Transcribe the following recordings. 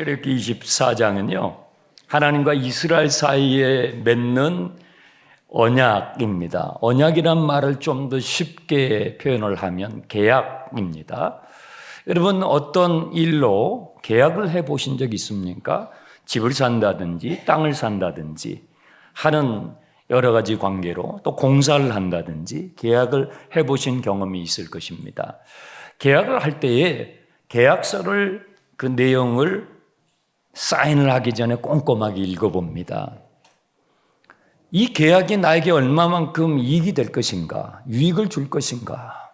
출애굽기 24장은요, 하나님과 이스라엘 사이에 맺는 언약입니다. 언약이란 말을 좀 더 쉽게 표현을 하면 계약입니다. 여러분, 어떤 일로 계약을 해보신 적 있습니까? 집을 산다든지 땅을 산다든지 하는 여러 가지 관계로 또 공사를 한다든지 계약을 해보신 경험이 있을 것입니다. 계약을 할 때에 계약서를 그 내용을 사인을 하기 전에 꼼꼼하게 읽어봅니다. 이 계약이 나에게 얼마만큼 이익이 될 것인가, 유익을 줄 것인가.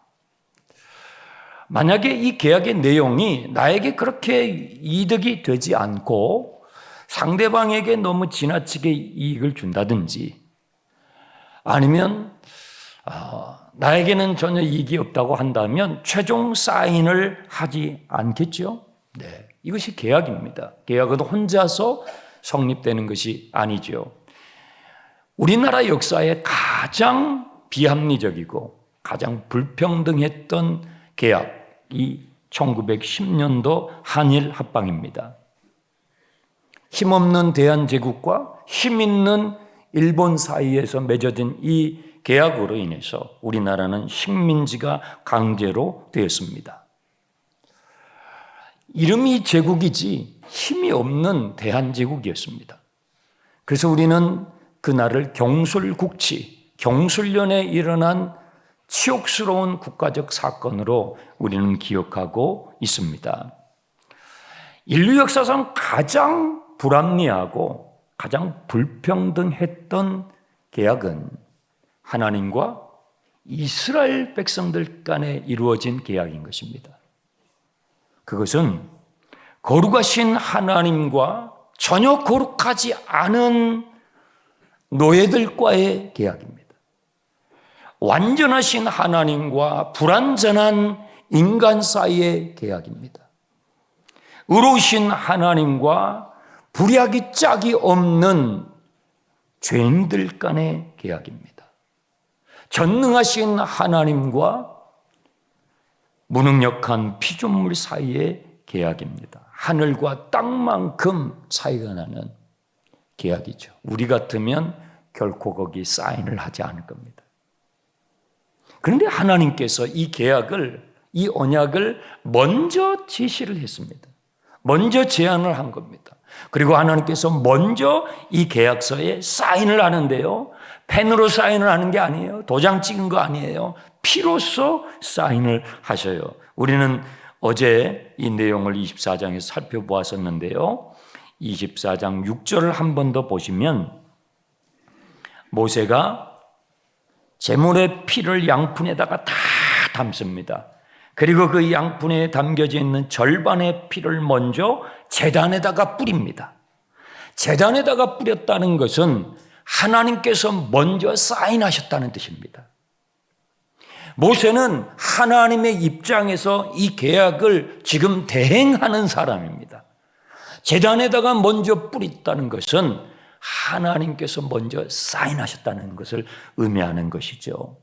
만약에 이 계약의 내용이 나에게 그렇게 이득이 되지 않고 상대방에게 너무 지나치게 이익을 준다든지 아니면 나에게는 전혀 이익이 없다고 한다면 최종 사인을 하지 않겠죠? 네, 이것이 계약입니다. 계약은 혼자서 성립되는 것이 아니죠. 우리나라 역사에 가장 비합리적이고 가장 불평등했던 계약이 1910년도 한일 합방입니다. 힘없는 대한제국과 힘있는 일본 사이에서 맺어진 이 계약으로 인해서 우리나라는 식민지가 강제로 되었습니다. 이름이 제국이지 힘이 없는 대한제국이었습니다. 그래서 우리는 그날을 경술국치, 경술련에 일어난 치욕스러운 국가적 사건으로 우리는 기억하고 있습니다. 인류 역사상 가장 불합리하고 가장 불평등했던 계약은 하나님과 이스라엘 백성들 간에 이루어진 계약인 것입니다. 그것은 거룩하신 하나님과 전혀 거룩하지 않은 노예들과의 계약입니다. 완전하신 하나님과 불완전한 인간 사이의 계약입니다. 의로우신 하나님과 불의하기 짝이 없는 죄인들 간의 계약입니다. 전능하신 하나님과 무능력한 피조물 사이의 계약입니다. 하늘과 땅만큼 차이가 나는 계약이죠. 우리 같으면 결코 거기 사인을 하지 않을 겁니다. 그런데 하나님께서 이 계약을, 이 언약을 먼저 제시를 했습니다. 먼저 제안을 한 겁니다. 그리고 하나님께서 먼저 이 계약서에 사인을 하는데요, 펜으로 사인을 하는 게 아니에요. 도장 찍은 거 아니에요. 피로써 사인을 하셔요. 우리는 어제 이 내용을 24장에서 살펴보았었는데요, 24장 6절을 한 번 더 보시면 모세가 제물의 피를 양푼에다가 다 담습니다. 그리고 그 양푼에 담겨져 있는 절반의 피를 먼저 제단에다가 뿌립니다. 제단에다가 뿌렸다는 것은 하나님께서 먼저 사인하셨다는 뜻입니다. 모세는 하나님의 입장에서 이 계약을 지금 대행하는 사람입니다. 제단에다가 먼저 뿌렸다는 것은 하나님께서 먼저 사인하셨다는 것을 의미하는 것이죠.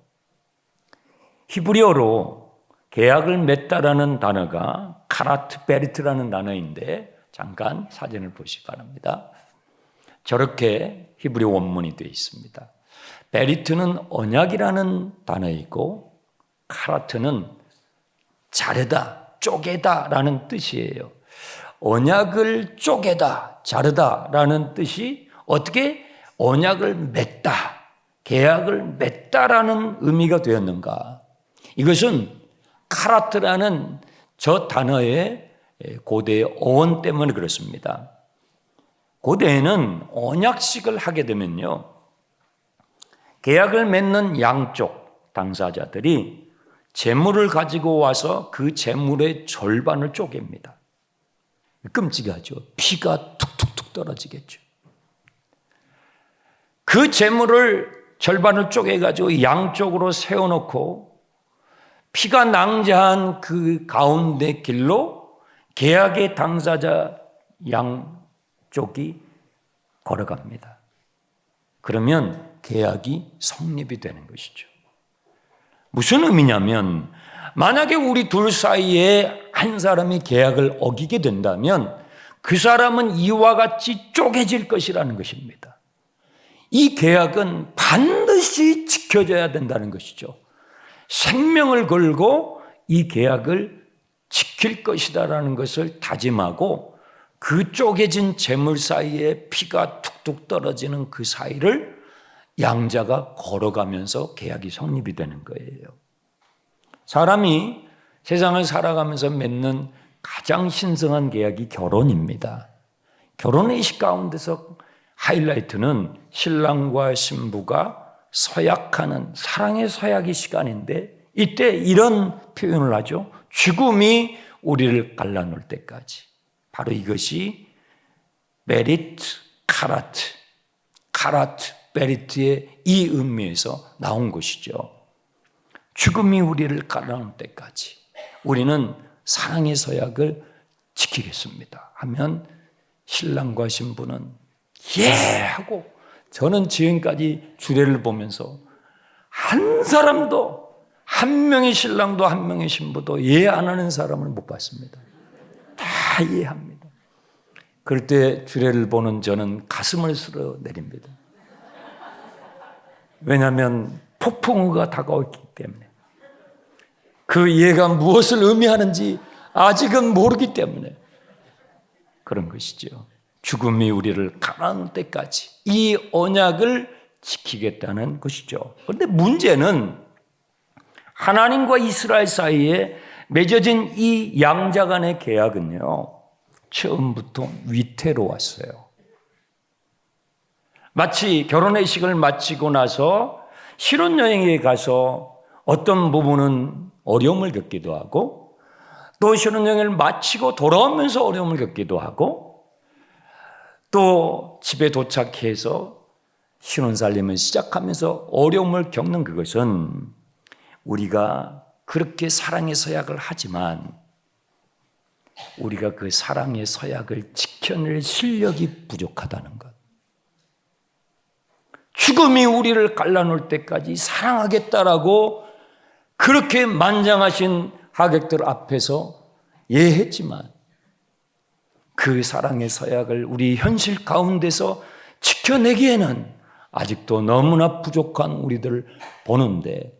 히브리어로 계약을 맺다라는 단어가 카라트 베리트라는 단어인데 잠깐 사진을 보시기 바랍니다. 저렇게 히브리 원문이 되어 있습니다. 베리트는 언약이라는 단어이고 카라트는 자르다, 쪼개다라는 뜻이에요. 언약을 쪼개다, 자르다라는 뜻이 어떻게 언약을 맺다, 계약을 맺다라는 의미가 되었는가? 이것은 카라트라는 저 단어의 고대의 어원 때문에 그렇습니다. 고대에는 언약식을 하게 되면요, 계약을 맺는 양쪽 당사자들이 재물을 가지고 와서 그 재물의 절반을 쪼갭니다. 끔찍하죠. 피가 툭툭툭 떨어지겠죠. 그 재물을 절반을 쪼개가지고 양쪽으로 세워놓고 피가 낭자한 그 가운데 길로 계약의 당사자 양쪽이 걸어갑니다. 그러면 계약이 성립이 되는 것이죠. 무슨 의미냐면 만약에 우리 둘 사이에 한 사람이 계약을 어기게 된다면 그 사람은 이와 같이 쪼개질 것이라는 것입니다. 이 계약은 반드시 지켜져야 된다는 것이죠. 생명을 걸고 이 계약을 지킬 것이다라는 것을 다짐하고 그 쪼개진 재물 사이에 피가 툭툭 떨어지는 그 사이를 양자가 걸어가면서 계약이 성립이 되는 거예요. 사람이 세상을 살아가면서 맺는 가장 신성한 계약이 결혼입니다. 결혼의 시 가운데서 하이라이트는 신랑과 신부가 서약하는 사랑의 서약의 시간인데 이때 이런 표현을 하죠. 죽음이 우리를 갈라놓을 때까지. 바로 이것이 베리트, 카라트, 베리트의 이 의미에서 나온 것이죠. 죽음이 우리를 갈라놓을 때까지 우리는 사랑의 서약을 지키겠습니다 하면 신랑과 신부는 예 하고, 저는 지금까지 주례를 보면서 한 사람도, 한 명의 신랑도 한 명의 신부도 예 안 하는 사람을 못 봤습니다. 다 이해합니다. 그럴 때 주례를 보는 저는 가슴을 쓸어 내립니다. 왜냐하면 폭풍우가 다가왔기 때문에, 그 예가 무엇을 의미하는지 아직은 모르기 때문에 그런 것이죠. 죽음이 우리를 가라앉을 때까지 이 언약을 지키겠다는 것이죠. 그런데 문제는 하나님과 이스라엘 사이에 맺어진 이 양자 간의 계약은요, 처음부터 위태로웠어요. 마치 결혼의식을 마치고 나서 신혼여행에 가서 어떤 부분은 어려움을 겪기도 하고, 또 신혼여행을 마치고 돌아오면서 어려움을 겪기도 하고, 또 집에 도착해서 신혼살림을 시작하면서 어려움을 겪는 그것은 우리가 그렇게 사랑의 서약을 하지만 우리가 그 사랑의 서약을 지켜낼 실력이 부족하다는 것. 죽음이 우리를 갈라놓을 때까지 사랑하겠다라고 그렇게 만장하신 하객들 앞에서 예했지만 그 사랑의 서약을 우리 현실 가운데서 지켜내기에는 아직도 너무나 부족한 우리들을 보는데,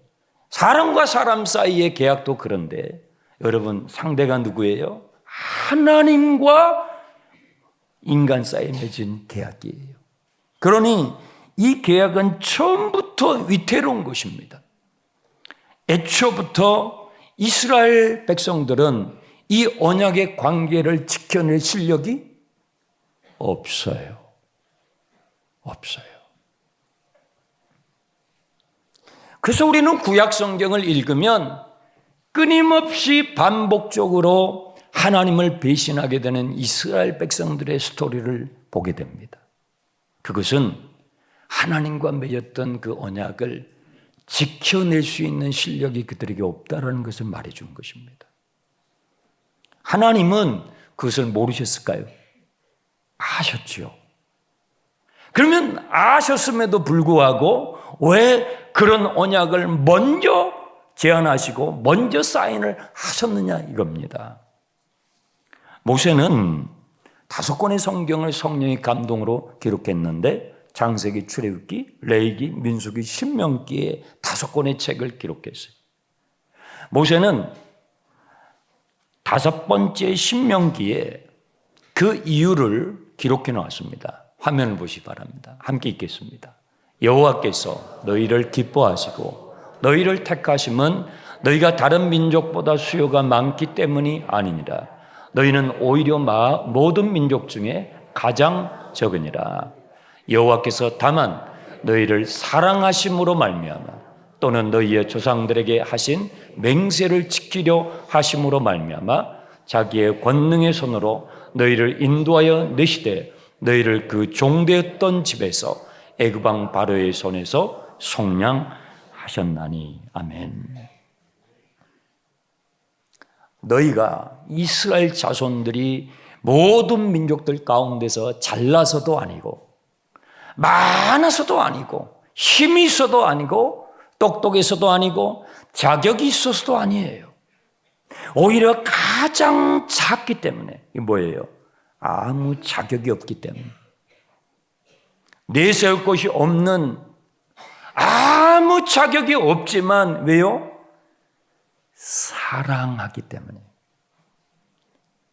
사람과 사람 사이의 계약도 그런데 여러분, 상대가 누구예요? 하나님과 인간 사이에 맺은 계약이에요. 그러니 이 계약은 처음부터 위태로운 것입니다. 애초부터 이스라엘 백성들은 이 언약의 관계를 지켜낼 실력이 없어요. 그래서 우리는 구약 성경을 읽으면 끊임없이 반복적으로 하나님을 배신하게 되는 이스라엘 백성들의 스토리를 보게 됩니다. 그것은 하나님과 맺었던 그 언약을 지켜낼 수 있는 실력이 그들에게 없다는 것을 말해준 것입니다. 하나님은 그것을 모르셨을까요? 아셨죠. 그러면 아셨음에도 불구하고 왜 그런 언약을 먼저 제안하시고 먼저 사인을 하셨느냐 이겁니다. 모세는 5권의 성경을 성령의 감동으로 기록했는데 창세기, 출애굽기, 레위기, 민수기, 신명기의 5권의 책을 기록했어요. 모세는 5번째 신명기에 그 이유를 기록해 놓았습니다. 화면을 보시기 바랍니다. 함께 읽겠습니다. 여호와께서 너희를 기뻐하시고 너희를 택하심은 너희가 다른 민족보다 수요가 많기 때문이 아니니라. 너희는 오히려 모든 민족 중에 가장 적으니라. 여호와께서 다만 너희를 사랑하심으로 말미암아 또는 너희의 조상들에게 하신 맹세를 지키려 하심으로 말미암아 자기의 권능의 손으로 너희를 인도하여 내시되 너희를 그 종되었던 집에서 애굽 왕 바로의 손에서 속량하셨나니. 아멘. 너희가 이스라엘 자손들이 모든 민족들 가운데서 잘나서도 아니고 많아서도 아니고 힘이 있어도 아니고 똑똑해서도 아니고 자격이 있어서도 아니에요. 오히려 가장 작기 때문에. 이게 뭐예요? 아무 자격이 없기 때문에, 내세울 것이 없는, 아무 자격이 없지만 왜요? 사랑하기 때문에.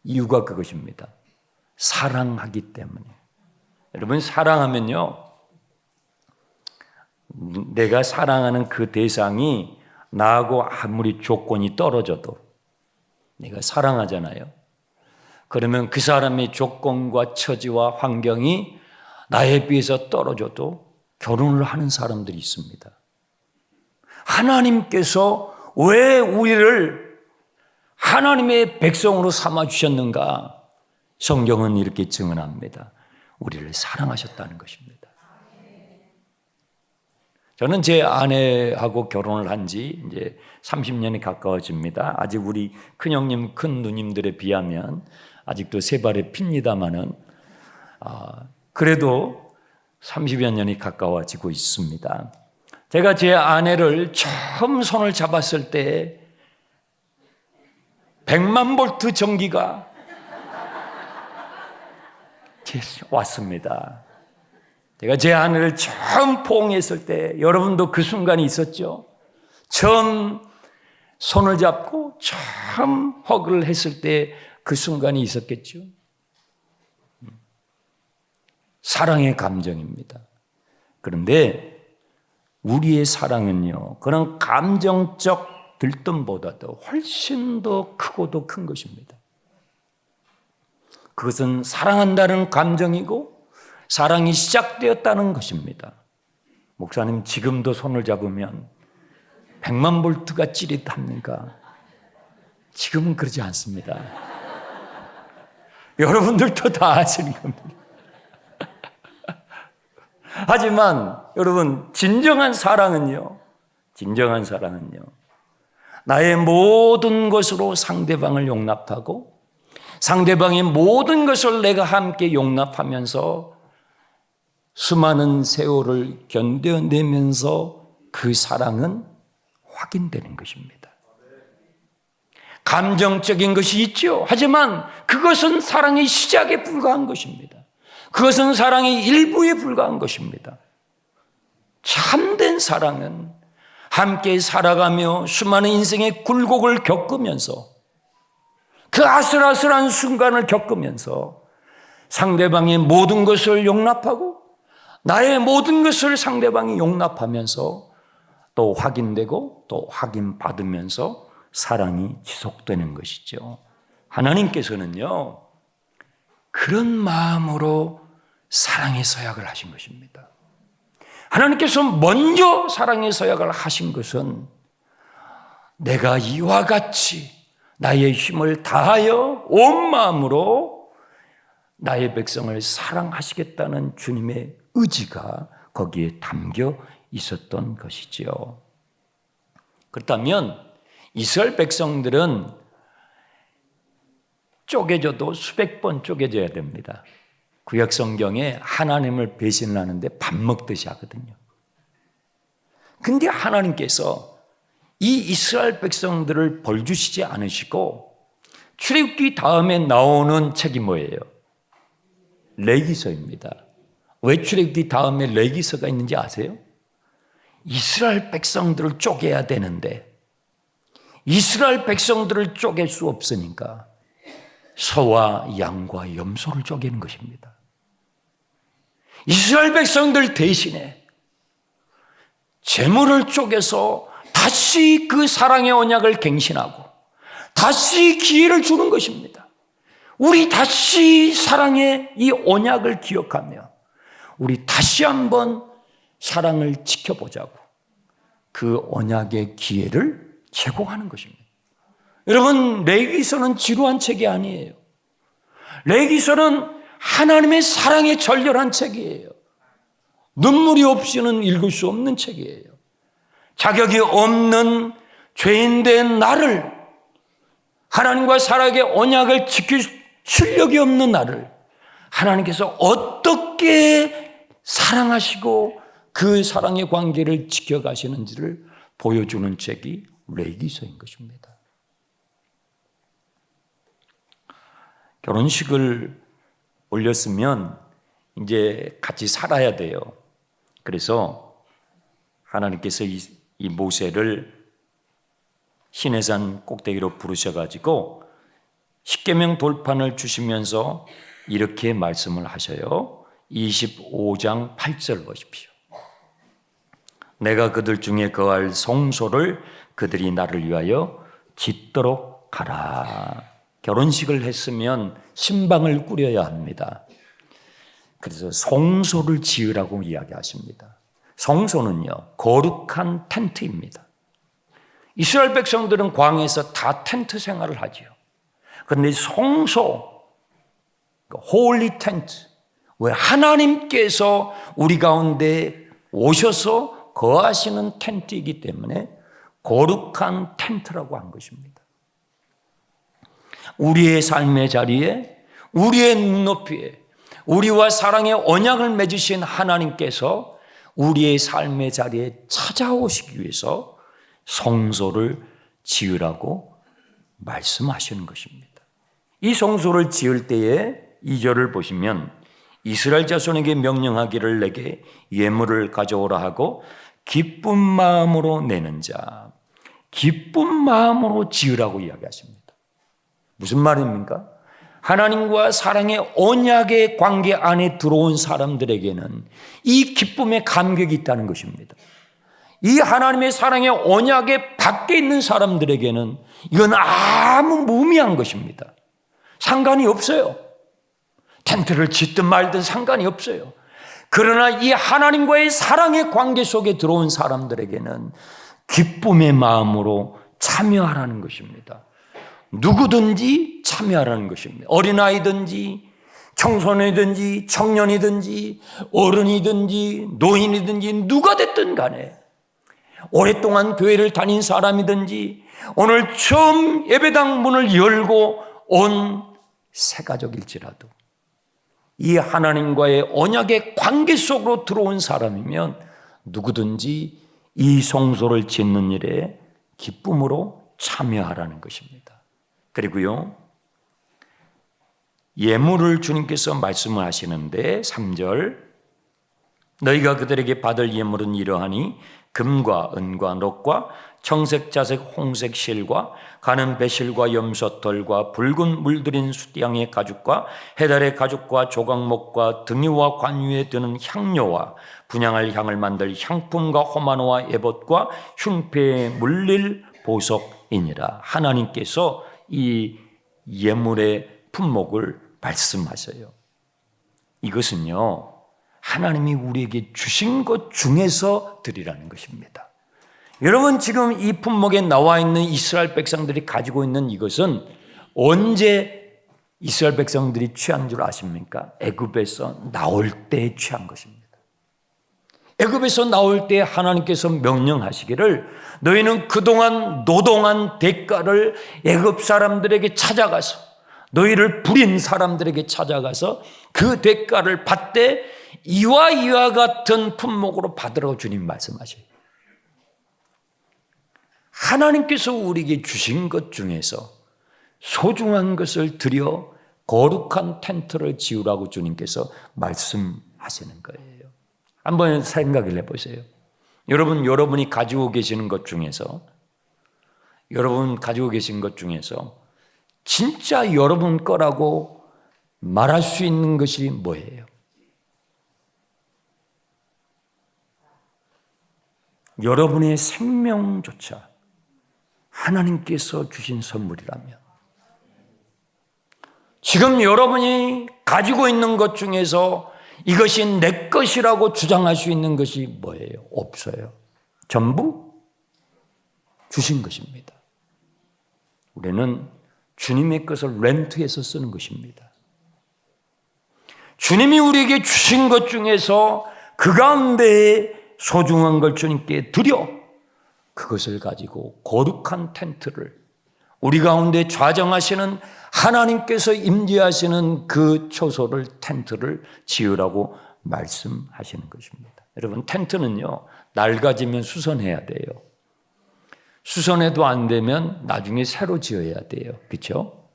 이유가 그것입니다. 사랑하기 때문에. 여러분, 사랑하면요, 내가 사랑하는 그 대상이 나하고 아무리 조건이 떨어져도 내가 사랑하잖아요. 그러면 그 사람의 조건과 처지와 환경이 나에 비해서 떨어져도 결혼을 하는 사람들이 있습니다. 하나님께서 왜 우리를 하나님의 백성으로 삼아주셨는가? 성경은 이렇게 증언합니다. 우리를 사랑하셨다는 것입니다. 저는 제 아내하고 결혼을 한 지 이제 30년이 가까워집니다. 아직 우리 큰형님, 큰 누님들에 비하면 아직도 세 발에 핍니다마는, 그래도 30여 년이 가까워지고 있습니다. 제가 제 아내를 처음 손을 잡았을 때 100만 볼트 전기가 왔습니다. 제가 제 아내를 처음 포옹했을 때, 여러분도 그 순간이 있었죠? 처음 손을 잡고 처음 허그를 했을 때 그 순간이 있었겠죠? 사랑의 감정입니다. 그런데 우리의 사랑은요, 그런 감정적 들뜸보다도 훨씬 더 크고도 큰 것입니다. 그것은 사랑한다는 감정이고 사랑이 시작되었다는 것입니다. 목사님, 지금도 손을 잡으면 100만 볼트가 찌릿합니까? 지금은 그러지 않습니다. 여러분들도 다 아시는 겁니다. 하지만 여러분, 진정한 사랑은요, 나의 모든 것으로 상대방을 용납하고 상대방의 모든 것을 내가 함께 용납하면서 수많은 세월을 견뎌내면서 그 사랑은 확인되는 것입니다. 감정적인 것이 있죠. 하지만 그것은 사랑의 시작에 불과한 것입니다. 그것은 사랑의 일부에 불과한 것입니다. 참된 사랑은 함께 살아가며 수많은 인생의 굴곡을 겪으면서, 그 아슬아슬한 순간을 겪으면서 상대방의 모든 것을 용납하고 나의 모든 것을 상대방이 용납하면서 또 확인되고 또 확인받으면서 사랑이 지속되는 것이죠. 하나님께서는요, 그런 마음으로 사랑의 서약을 하신 것입니다. 하나님께서 먼저 사랑의 서약을 하신 것은 내가 이와 같이 나의 힘을 다하여 온 마음으로 나의 백성을 사랑하시겠다는 주님의 의지가 거기에 담겨 있었던 것이지요. 그렇다면 이스라엘 백성들은 쪼개져도 수백 번 쪼개져야 됩니다. 구약 성경에 하나님을 배신하는데 밥 먹듯이 하거든요. 근데 하나님께서 이 이스라엘 백성들을 벌 주시지 않으시고 출애굽기 다음에 나오는 책이 뭐예요? 레위기서입니다. 왜 출애굽기 다음에 레위기서가 있는지 아세요? 이스라엘 백성들을 쪼개야 되는데 이스라엘 백성들을 쪼갤 수 없으니까 소와 양과 염소를 쪼개는 것입니다. 이스라엘 백성들 대신에 재물을 쪼개서 다시 그 사랑의 언약을 갱신하고 다시 기회를 주는 것입니다. 우리 다시 사랑의 이 언약을 기억하며 우리 다시 한번 사랑을 지켜보자고 그 언약의 기회를 제공하는 것입니다. 여러분, 레위기서는 지루한 책이 아니에요. 레위기서는 하나님의 사랑의 절렬한 책이에요. 눈물이 없이는 읽을 수 없는 책이에요. 자격이 없는 죄인된 나를, 하나님과 사랑의 언약을 지킬 실력이 없는 나를 하나님께서 어떻게 사랑하시고 그 사랑의 관계를 지켜가시는지를 보여주는 책이 레위기서인 것입니다. 결혼식을 올렸으면 이제 같이 살아야 돼요. 그래서 하나님께서 이 모세를 시내산 꼭대기로 부르셔가지고 십계명 돌판을 주시면서 이렇게 말씀을 하셔요. 25장 8절 보십시오. 내가 그들 중에 거할 성소를 그들이 나를 위하여 짓도록 하라. 결혼식을 했으면 신방을 꾸려야 합니다. 그래서 성소를 지으라고 이야기하십니다. 성소는요, 거룩한 텐트입니다. 이스라엘 백성들은 광야에서 다 텐트 생활을 하죠. 그런데 성소, 홀리 텐트, 왜 하나님께서 우리 가운데 오셔서 거하시는 텐트이기 때문에 거룩한 텐트라고 한 것입니다. 우리의 삶의 자리에, 우리의 눈높이에 우리와 사랑의 언약을 맺으신 하나님께서 우리의 삶의 자리에 찾아오시기 위해서 성소를 지으라고 말씀하시는 것입니다. 이 성소를 지을 때에 2절을 보시면 이스라엘 자손에게 명령하기를 내게 예물을 가져오라 하고 기쁜 마음으로 내는 자, 기쁜 마음으로 지으라고 이야기하십니다. 무슨 말입니까? 하나님과 사랑의 언약의 관계 안에 들어온 사람들에게는 이 기쁨의 감격이 있다는 것입니다. 이 하나님의 사랑의 언약의 밖에 있는 사람들에게는 이건 아무 무의미한 것입니다. 상관이 없어요. 텐트를 짓든 말든 상관이 없어요. 그러나 이 하나님과의 사랑의 관계 속에 들어온 사람들에게는 기쁨의 마음으로 참여하라는 것입니다. 누구든지 참여하라는 것입니다. 어린아이든지 청소년이든지 청년이든지 어른이든지 노인이든지 누가 됐든 간에 오랫동안 교회를 다닌 사람이든지 오늘 처음 예배당 문을 열고 온 새가족일지라도 이 하나님과의 언약의 관계 속으로 들어온 사람이면 누구든지 이 성소를 짓는 일에 기쁨으로 참여하라는 것입니다. 그리고요, 예물을 주님께서 말씀을 하시는데 3절 너희가 그들에게 받을 예물은 이러하니 금과 은과 놋과 청색, 자색, 홍색 실과 가는 배실과 염소털과 붉은 물들인 숫양의 가죽과 해달의 가죽과 조각목과 등이와 관유에 드는 향료와 분향할 향을 만들 향품과 호마노와 에봇과 흉패에 물릴 보석이니라. 하나님께서 이 예물의 품목을 말씀하셔요. 이것은요, 하나님이 우리에게 주신 것 중에서 드리라는 것입니다. 여러분, 지금 이 품목에 나와 있는 이스라엘 백성들이 가지고 있는 이것은 언제 이스라엘 백성들이 취한 줄 아십니까? 애굽에서 나올 때 취한 것입니다. 애굽에서 나올 때 하나님께서 명령하시기를 너희는 그동안 노동한 대가를 애굽 사람들에게 찾아가서 너희를 부린 사람들에게 찾아가서 그 대가를 받되 이와 같은 품목으로 받으라고 주님 말씀하셔요. 하나님께서 우리에게 주신 것 중에서 소중한 것을 드려 거룩한 텐트를 지으라고 주님께서 말씀하시는 거예요. 한번 생각을 해보세요. 여러분이 가지고 계시는 것 중에서 진짜 여러분 거라고 말할 수 있는 것이 뭐예요? 여러분의 생명조차 하나님께서 주신 선물이라면 지금 여러분이 가지고 있는 것 중에서 이것이 내 것이라고 주장할 수 있는 것이 뭐예요? 없어요. 전부 주신 것입니다. 우리는 주님의 것을 렌트해서 쓰는 것입니다. 주님이 우리에게 주신 것 중에서 그 가운데에 소중한 걸 주님께 드려 그것을 가지고 거룩한 텐트를 우리 가운데 좌정하시는 하나님께서 임재하시는 그 초소를 텐트를 지으라고 말씀하시는 것입니다. 여러분, 텐트는요, 낡아지면 수선해야 돼요. 수선해도 안 되면 나중에 새로 지어야 돼요. 그렇죠?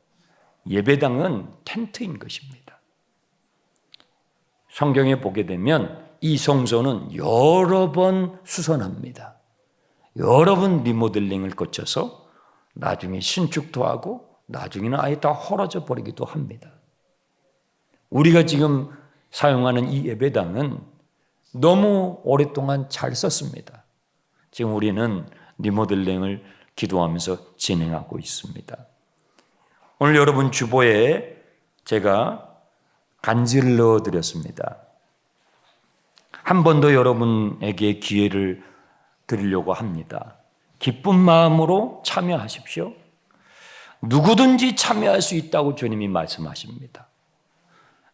예배당은 텐트인 것입니다. 성경에 보게 되면 이 성소는 여러 번 수선합니다. 여러 번 리모델링을 거쳐서 나중에 신축도 하고 나중에는 아예 다 헐어져 버리기도 합니다. 우리가 지금 사용하는 이 예배당은 너무 오랫동안 잘 썼습니다. 지금 우리는 리모델링을 기도하면서 진행하고 있습니다. 오늘 여러분 주보에 제가 간지를 넣어드렸습니다. 한 번 더 여러분에게 기회를 드리려고 합니다. 기쁜 마음으로 참여하십시오. 누구든지 참여할 수 있다고 주님이 말씀하십니다.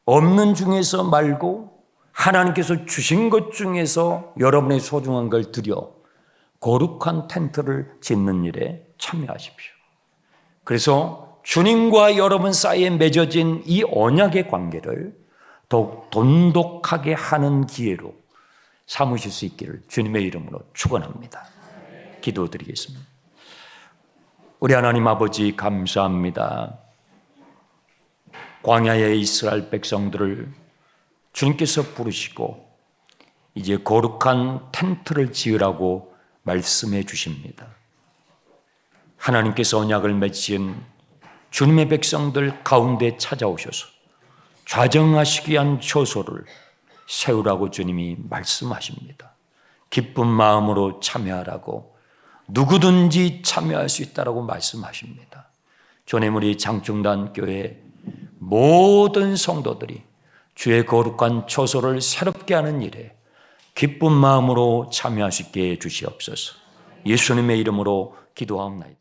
없는 중에서 말고 하나님께서 주신 것 중에서 여러분의 소중한 걸 드려 거룩한 텐트를 짓는 일에 참여하십시오. 그래서 주님과 여러분 사이에 맺어진 이 언약의 관계를 더욱 돈독하게 하는 기회로 삼으실 수 있기를 주님의 이름으로 축원합니다. 기도드리겠습니다. 우리 하나님 아버지 감사합니다. 광야의 이스라엘 백성들을 주님께서 부르시고 이제 거룩한 텐트를 지으라고 말씀해 주십니다. 하나님께서 언약을 맺으신 주님의 백성들 가운데 찾아오셔서 좌정하시기 위한 처소를 세우라고 주님이 말씀하십니다. 기쁜 마음으로 참여하라고 누구든지 참여할 수 있다라고 말씀하십니다. 주님 우리 장충단 교회 모든 성도들이 주의 거룩한 처소를 새롭게 하는 일에 기쁜 마음으로 참여할 수 있게 해 주시옵소서. 예수님의 이름으로 기도하옵나이다.